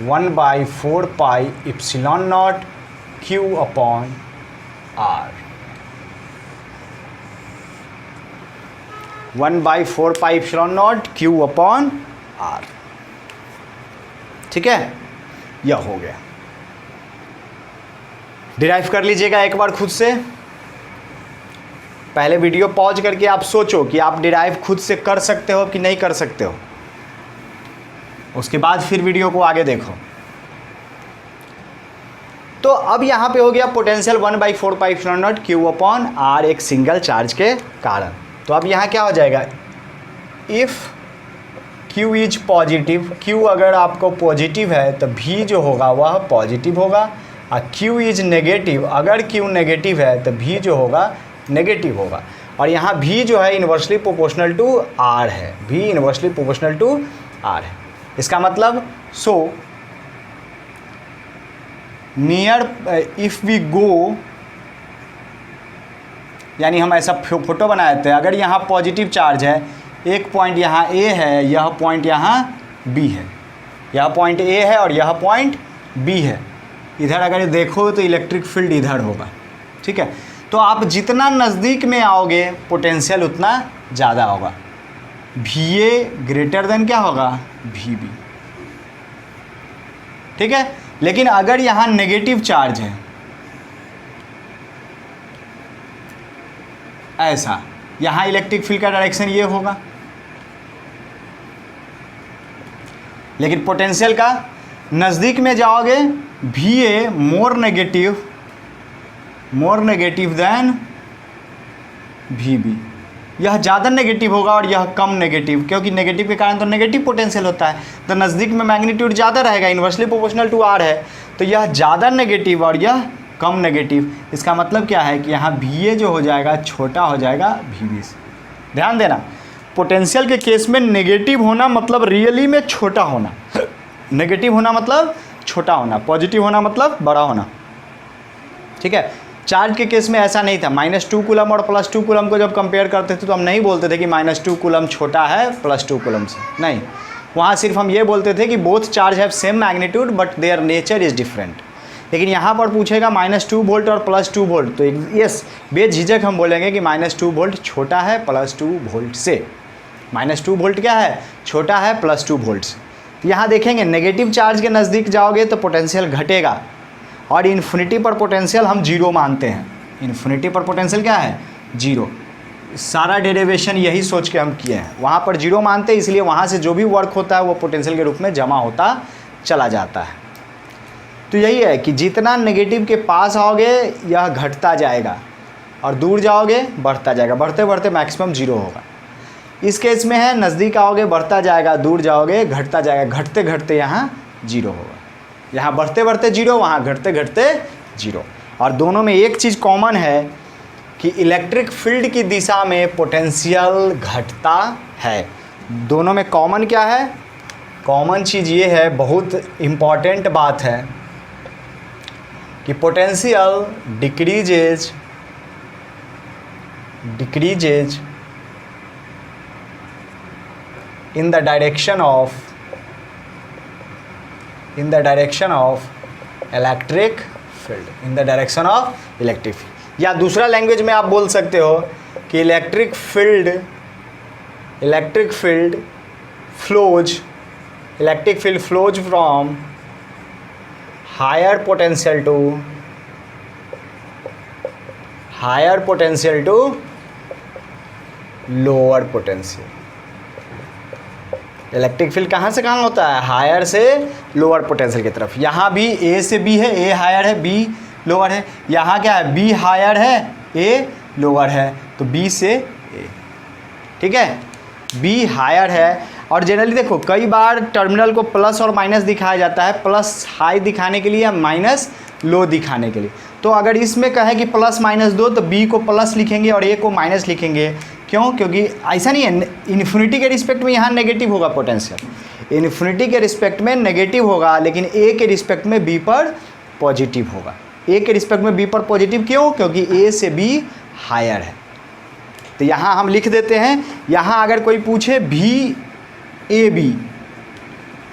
1/4 pi epsilon not Q upon R। 1/4 pi epsilon not Q upon R। ठीक है, यह हो गया। डिराइव कर लीजिएगा एक बार खुद से। पहले वीडियो पॉज करके आप सोचो कि आप डिराइव खुद से कर सकते हो कि नहीं कर सकते हो, उसके बाद फिर वीडियो को आगे देखो। तो अब यहाँ पे हो गया potential 1/4 pi epsilon not Q upon R एक सिंगल चार्ज के कारण। तो अब यहाँ क्या हो जाएगा, if Q is positive, Q अगर आपको पॉजिटिव है तो V जो होगा वह पॉजिटिव होगा, और Q इज नेगेटिव, अगर Q नेगेटिव है तो V जो होगा नेगेटिव होगा। और यहाँ V जो है इन्वर्सली प्रोपोर्शनल टू R है, V inversely proportional to R है। इसका मतलब नियर इफ़ वी गो, यानी हम ऐसा फोटो बनाए थे, अगर यहाँ पॉजिटिव चार्ज है, एक पॉइंट यहाँ A है, यह पॉइंट यहाँ B है, यह पॉइंट A है और यह पॉइंट B है। इधर अगर देखो तो इलेक्ट्रिक फील्ड इधर होगा। ठीक है, तो आप जितना नज़दीक में आओगे पोटेंशियल उतना ज़्यादा होगा। VA ग्रेटर देन क्या होगा, VB। ठीक है, लेकिन अगर यहाँ नेगेटिव चार्ज है ऐसा, यहाँ इलेक्ट्रिक फील्ड का डायरेक्शन ये होगा, लेकिन पोटेंशियल का नज़दीक में जाओगे VA more negative than VB, यह ज़्यादा नेगेटिव होगा और यह कम नेगेटिव, क्योंकि नेगेटिव के कारण तो नेगेटिव पोटेंशियल होता है, तो नज़दीक में मैग्नीट्यूड ज़्यादा रहेगा, इन्वर्सली प्रोपोर्शनल टू R है, तो यह ज़्यादा नेगेटिव और यह कम नेगेटिव। इसका मतलब क्या है कि यहाँ VA जो हो जाएगा छोटा हो जाएगा VB से। ध्यान देना, पोटेंशियल के केस में नेगेटिव होना मतलब रियली में छोटा होना, नेगेटिव होना मतलब छोटा होना, पॉजिटिव होना मतलब बड़ा होना। ठीक है, चार्ज के केस में ऐसा नहीं था। -2 कूलम और +2 कूलम को जब कंपेयर करते थे तो हम नहीं बोलते थे कि -2 कूलम छोटा है +2 कूलम से, नहीं, वहाँ सिर्फ हम ये बोलते थे कि both charge have same magnitude but their nature is different. लेकिन यहाँ पर पूछेगा -2 वोल्ट और +2 वोल्ट, तो यस बेझिझक हम बोलेंगे कि -2 वोल्ट छोटा है +2 वोल्ट से। -2 वोल्ट क्या है, छोटा है +2 वोल्ट से। तो यहाँ देखेंगे नेगेटिव चार्ज के नज़दीक जाओगे तो पोटेंशियल घटेगा, और इन्फिनिटी पर पोटेंशियल हम 0 मानते हैं। इन्फिनिटी पर पोटेंशियल क्या है, 0। सारा डेरिवेशन यही सोच के हम किए हैं, वहाँ पर 0 मानते हैं, इसलिए वहाँ से जो भी वर्क होता है वो पोटेंशियल के रूप में जमा होता चला जाता है। तो यही है कि जितना नेगेटिव के पास आओगे यह घटता जाएगा, और दूर जाओगे बढ़ता जाएगा, बढ़ते बढ़ते मैक्सिमम 0 होगा। इस केस में है नज़दीक आओगे बढ़ता जाएगा, दूर जाओगे घटता जाएगा, घटते घटते यहाँ 0 होगा। यहाँ बढ़ते बढ़ते 0, वहाँ घटते घटते 0। और दोनों में एक चीज़ कॉमन है कि इलेक्ट्रिक फील्ड की दिशा में पोटेंशियल घटता है। दोनों में कॉमन क्या है, कॉमन चीज़ ये है, बहुत इम्पॉर्टेंट बात है कि potential decreases in the direction of electric field, in the direction of electric field। या दूसरा लैंग्वेज में आप बोल सकते हो कि electric field flows from higher potential to lower potential. Electric field कहाँ से कहाँ होता है, हायर से लोअर पोटेंशियल की तरफ। यहाँ भी A से B है, A हायर है B लोअर है, यहाँ क्या है B हायर है A लोअर है, तो B से A। ठीक है, B हायर है। और जनरली देखो कई बार टर्मिनल को प्लस और माइनस दिखाया जाता है, प्लस हाई दिखाने के लिए या माइनस लो दिखाने के लिए। तो अगर इसमें कहे कि +-2 तो B को प्लस लिखेंगे और A को माइनस लिखेंगे। क्यों, क्योंकि ऐसा नहीं है, इन्फिनिटी के रिस्पेक्ट में यहाँ नेगेटिव होगा पोटेंशियल, इन्फिनिटी के रिस्पेक्ट में नेगेटिव होगा, लेकिन A के रिस्पेक्ट में B पर पॉजिटिव होगा। ए के रिस्पेक्ट में बी पर पॉजिटिव क्यों? क्योंकि ए से बी हायर है। तो यहाँ हम लिख देते हैं, यहाँ अगर कोई पूछे भी ए बी,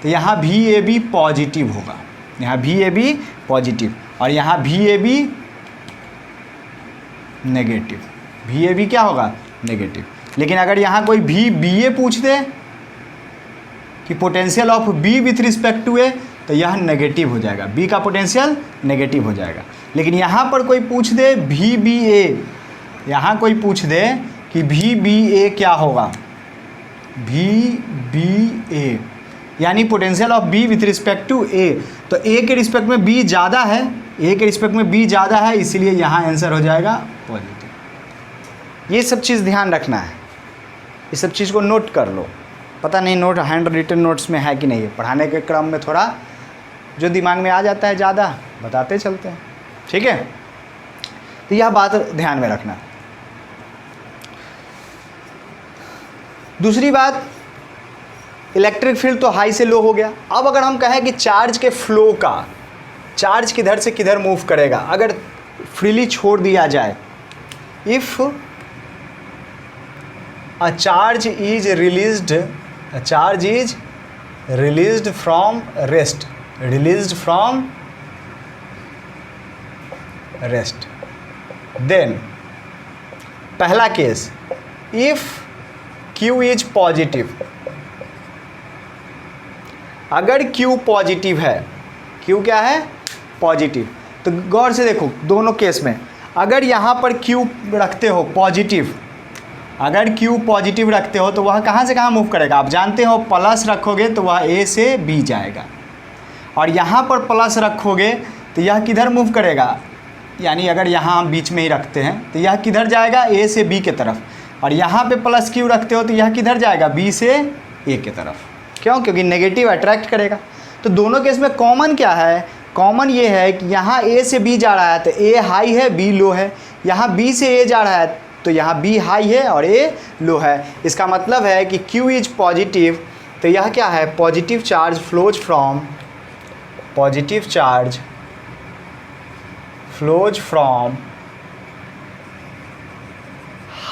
तो यहाँ भी ए बी पॉजिटिव होगा, यहाँ भी ए बी पॉजिटिव, और यहाँ भी ए बी नेगेटिव। भी ए बी क्या होगा? नेगेटिव। लेकिन अगर यहाँ कोई भी बी ए पूछ दे कि potential of B with respect to A, तो यह नेगेटिव हो जाएगा, बी का पोटेंशियल नेगेटिव हो जाएगा। लेकिन यहाँ पर कोई पूछ दे भी बी ए, यहाँ कोई पूछ दे कि भी बी ए क्या होगा? भी बी ए यानी potential of B with respect to A, तो ए के रिस्पेक्ट में बी ज़्यादा है, ए के रिस्पेक्ट में बी ज़्यादा है, इसीलिए यहाँ आंसर हो जाएगा पॉजिटिव। ये सब चीज़ ध्यान रखना है, ये सब चीज़ को नोट कर लो। पता नहीं नोट हैंड रिटन नोट्स में है कि नहीं है, पढ़ाने के क्रम में थोड़ा जो दिमाग में आ जाता है ज़्यादा बताते चलते हैं, ठीक है। तो यह बात ध्यान में रखना। दूसरी बात, इलेक्ट्रिक फील्ड तो हाई से लो हो गया। अब अगर हम कहें कि चार्ज के फ्लो का, चार्ज किधर से किधर मूव करेगा, अगर फ्रीली छोड़ दिया जाए, if a charge is released from rest, then पहला case, if Q is positive, अगर Q पॉजिटिव है, Q क्या है? पॉजिटिव। तो गौर से देखो दोनों केस में, अगर यहाँ पर Q रखते हो पॉजिटिव, अगर Q पॉजिटिव रखते हो तो वह कहाँ से कहाँ मूव करेगा? आप जानते हो प्लस रखोगे तो वह A से B जाएगा, और यहाँ पर प्लस रखोगे तो यह किधर मूव करेगा? यानी अगर यहाँ हम बीच में ही रखते हैं तो यह किधर जाएगा? A से B के तरफ। और यहाँ पे प्लस Q रखते हो तो यह किधर जाएगा? B से A के तरफ। क्यों? क्योंकि नेगेटिव अट्रैक्ट करेगा। तो दोनों केस में कॉमन क्या है? कॉमन ये है कि यहाँ A से B जा रहा है तो A हाई है, B लो है। यहाँ B से A जा रहा है तो यहाँ B हाई है और A लो है। इसका मतलब है कि Q इज पॉजिटिव, तो यह क्या है? Positive charge flows from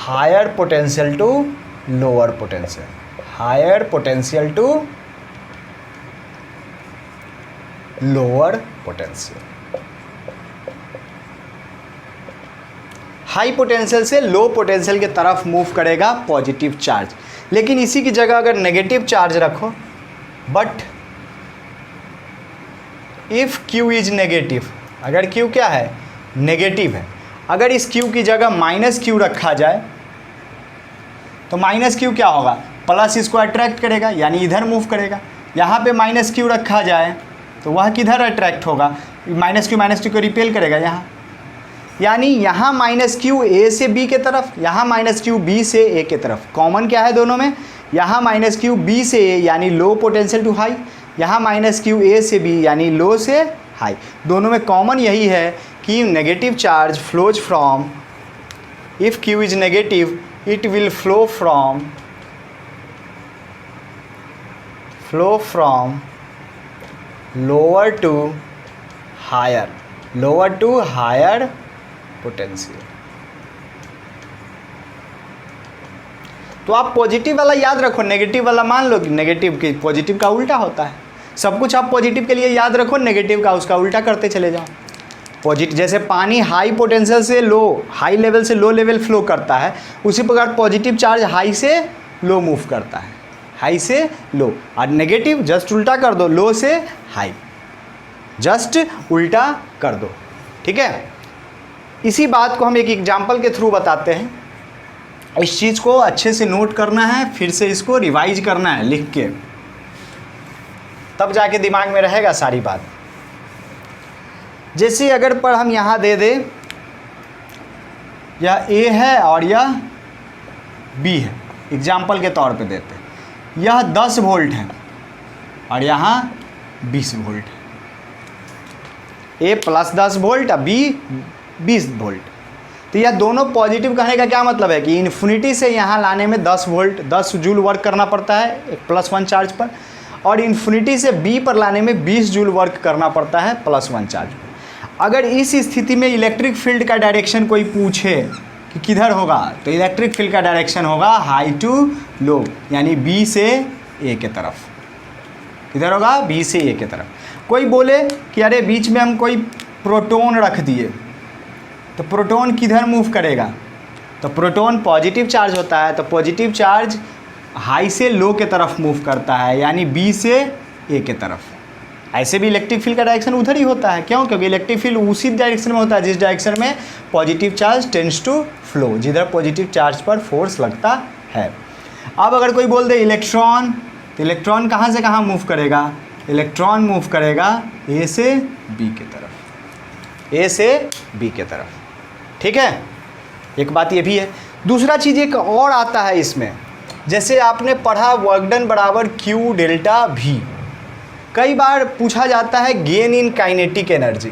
higher potential to lower potential, higher potential to lower potential. High potential से लो पोटेंशियल के तरफ मूव करेगा पॉजिटिव चार्ज। लेकिन इसी की जगह अगर नेगेटिव चार्ज रखो, but if Q is negative, अगर Q क्या है? नेगेटिव है, अगर इस Q की जगह माइनस Q रखा जाए तो माइनस Q क्या होगा? प्लस इसको अट्रैक्ट करेगा, यानी इधर मूव करेगा। यहाँ पे माइनस Q रखा जाए तो वह किधर अट्रैक्ट होगा? माइनस Q को रिपेल करेगा यहाँ, यानी यहाँ माइनस Q A से B के तरफ, यहाँ माइनस Q B से A के तरफ। कॉमन क्या है दोनों में? यहाँ माइनस Q B से A यानी लो पोटेंशियल टू हाई, यहाँ माइनस Q A से B यानी लो से हाई। दोनों में कॉमन यही है कि negative charge flows from, if Q is negative it will flow from lower to higher potential. तो आप पॉजिटिव वाला याद रखो, नेगेटिव वाला मान लो कि नेगेटिव के पॉजिटिव का उल्टा होता है। सब कुछ आप पॉजिटिव के लिए याद रखो, नेगेटिव का उसका उल्टा करते चले जाओ। पॉजिटिव जैसे पानी हाई पोटेंशियल से लो, हाई लेवल से लो लेवल फ्लो करता है, उसी प्रकार पॉजिटिव चार्ज हाई से लो मूव करता है, हाई से लो। और नेगेटिव जस्ट उल्टा कर दो, लो से हाई, जस्ट उल्टा कर दो, ठीक है। इसी बात को हम एक एग्जाम्पल के थ्रू बताते हैं। इस चीज़ को अच्छे से नोट करना है, फिर से इसको रिवाइज करना है लिख के, तब जाके दिमाग में रहेगा सारी बात। जैसे अगर पर हम यहाँ दे दे, यह A है और यह B है, एग्जाम्पल के तौर पे देते हैं। यह 10 वोल्ट है और यहाँ 20 वोल्ट है। A प्लस 10 वोल्ट और B 20 वोल्ट। तो यह दोनों पॉजिटिव कहने का क्या मतलब है कि इन्फिनिटी से यहाँ लाने में 10 वोल्ट 10 जूल वर्क करना पड़ता है एक +1 चार्ज पर, और इन्फिनिटी से B पर लाने में 20 जूल वर्क करना पड़ता है +1 चार्ज पर। अगर इस स्थिति में इलेक्ट्रिक फील्ड का डायरेक्शन कोई पूछे कि किधर होगा, तो इलेक्ट्रिक फील्ड का डायरेक्शन होगा हाई टू लो, यानी बी से ए के तरफ। किधर होगा? बी से ए के तरफ। कोई बोले कि अरे बीच में हम कोई प्रोटॉन रख दिए, तो प्रोटॉन किधर मूव करेगा? तो प्रोटॉन पॉजिटिव चार्ज होता है, तो पॉजिटिव चार्ज हाई से लो के तरफ मूव करता है, यानी बी से ए के तरफ। ऐसे भी इलेक्ट्रिक फील्ड का डायरेक्शन उधर ही होता है। क्यों? क्योंकि इलेक्ट्रिक फील्ड उसी डायरेक्शन में होता है जिस डायरेक्शन में positive charge tends to flow, जिधर पॉजिटिव चार्ज पर फोर्स लगता है। अब अगर कोई बोल दे इलेक्ट्रॉन, तो इलेक्ट्रॉन कहाँ से कहाँ मूव करेगा? इलेक्ट्रॉन मूव करेगा ए से बी के तरफ, ए से बी के तरफ। ठीक है, एक बात ये भी है। दूसरा चीज़ एक और आता है इसमें, जैसे आपने पढ़ा वर्क डन बराबर क्यू डेल्टा भी। कई बार पूछा जाता है gain in kinetic energy,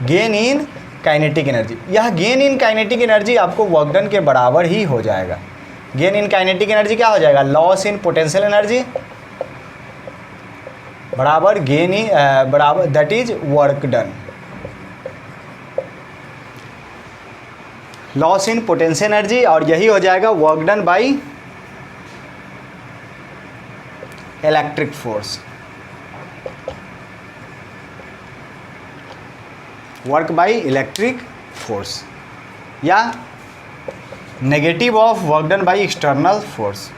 gain in kinetic energy. यह गेन इन काइनेटिक एनर्जी आपको वर्क डन के बराबर ही हो जाएगा। गेन इन काइनेटिक एनर्जी क्या हो जाएगा? लॉस इन पोटेंशियल एनर्जी बराबर गेन इन बराबर that is work done. Loss in potential energy, और यही हो जाएगा work done by electric force, work by electric force, या negative of work done by external force.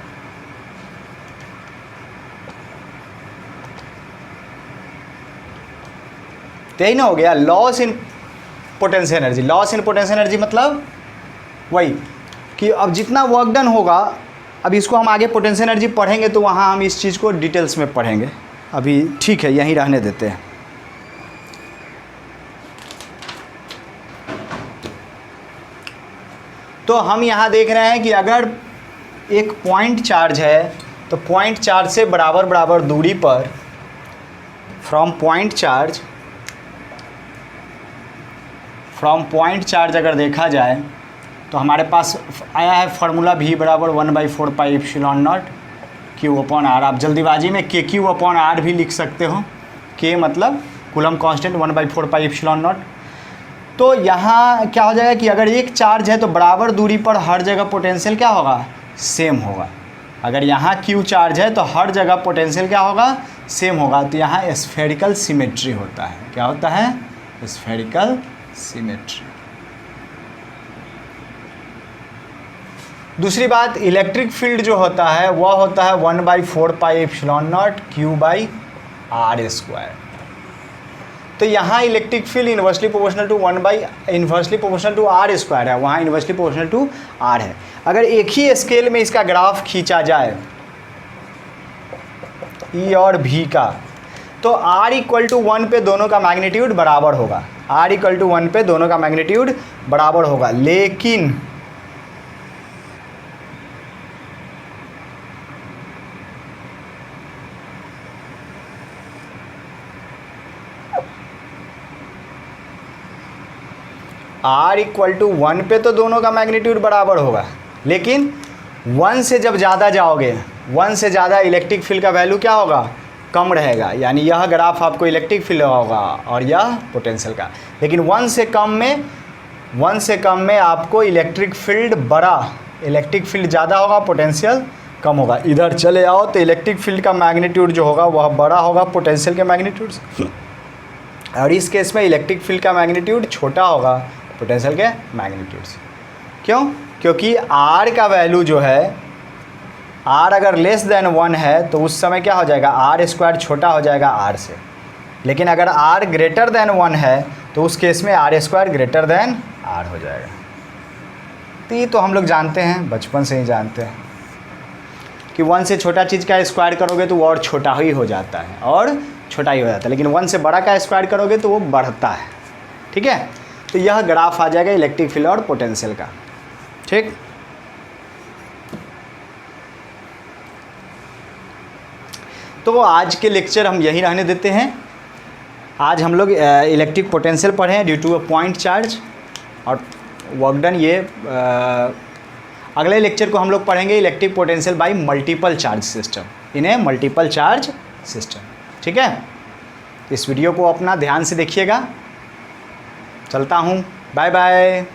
तो यही ना हो गया loss in potential energy. Loss in potential energy मतलब वही कि अब जितना वर्क डन होगा, अब इसको हम आगे पोटेंशियल एनर्जी पढ़ेंगे तो वहाँ हम इस चीज़ को डिटेल्स में पढ़ेंगे। अभी ठीक है, यहीं रहने देते हैं। तो हम यहाँ देख रहे हैं कि अगर एक पॉइंट चार्ज है, तो पॉइंट चार्ज से बराबर बराबर दूरी पर फ्रॉम पॉइंट चार्ज अगर देखा जाए तो हमारे पास आया है फार्मूला v बराबर 1/4 pi epsilon naught Q upon R. आप जल्दीबाजी में के क्यू अपॉन आर भी लिख सकते हो। के मतलब coulomb constant 1/4 pi epsilon not. तो यहाँ क्या हो जाएगा कि अगर एक चार्ज है तो बराबर दूरी पर हर जगह पोटेंशियल क्या होगा? सेम होगा। अगर यहाँ क्यू चार्ज है तो हर जगह पोटेंशियल क्या होगा? सेम होगा। तो यहाँ स्फेरिकल सिमेट्री होता है। क्या होता है? Spherical symmetry. दूसरी बात, इलेक्ट्रिक फील्ड जो होता है वह होता है 1/4 pi epsilon naught Q by R square. तो यहाँ electric field inversely proportional to R square है, वहाँ इन्वर्सली प्रोपोर्शनल टू आर है। अगर एक ही स्केल में इसका ग्राफ खींचा जाए ई और भी का, तो r = 1 पे दोनों का मैग्नीट्यूड बराबर होगा। r = 1 पे दोनों का मैग्नीट्यूड बराबर होगा। लेकिन r = 1 पे तो दोनों का मैग्नीट्यूड बराबर होगा, लेकिन 1 से जब ज़्यादा जाओगे, 1 से ज़्यादा इलेक्ट्रिक फील्ड का वैल्यू क्या होगा? कम रहेगा। यानी यह ग्राफ आपको इलेक्ट्रिक फील्ड होगा और यह पोटेंशियल का। लेकिन 1 से कम में आपको इलेक्ट्रिक फील्ड ज़्यादा होगा, पोटेंशियल कम होगा। इधर चले आओ तो इलेक्ट्रिक फील्ड का मैग्नीट्यूड जो होगा वह बड़ा होगा पोटेंशियल के मैग्नीट्यूड से, और इस केस में इलेक्ट्रिक फील्ड का मैग्नीट्यूड छोटा होगा पोटेंशियल के मैग्नीट्यूड से। क्यों? क्योंकि r का वैल्यू जो है, r अगर लेस देन 1 है तो उस समय क्या हो जाएगा? r² छोटा हो जाएगा r से। लेकिन अगर r ग्रेटर देन 1 है तो उस केस में r² ग्रेटर देन r हो जाएगा। तो ये तो हम लोग जानते हैं, बचपन से ही जानते हैं कि 1 से छोटा चीज़ का स्क्वायर करोगे तो वो और छोटा ही हो जाता है, और छोटा ही हो जाता है। लेकिन 1 से बड़ा का स्क्वायर करोगे तो वो बढ़ता है। ठीक है, तो यह ग्राफ आ जाएगा इलेक्ट्रिक फील्ड और पोटेंशियल का। ठीक, तो आज के लेक्चर हम यही रहने देते हैं। आज हम लोग इलेक्ट्रिक पोटेंशियल पढ़े हैं due to a point charge और वर्क डन। ये अगले लेक्चर को हम लोग पढ़ेंगे electric potential by multiple charge system, इन्हें मल्टीपल चार्ज सिस्टम। ठीक है, इस वीडियो को अपना ध्यान से देखिएगा। चलता हूँ, बाय बाय।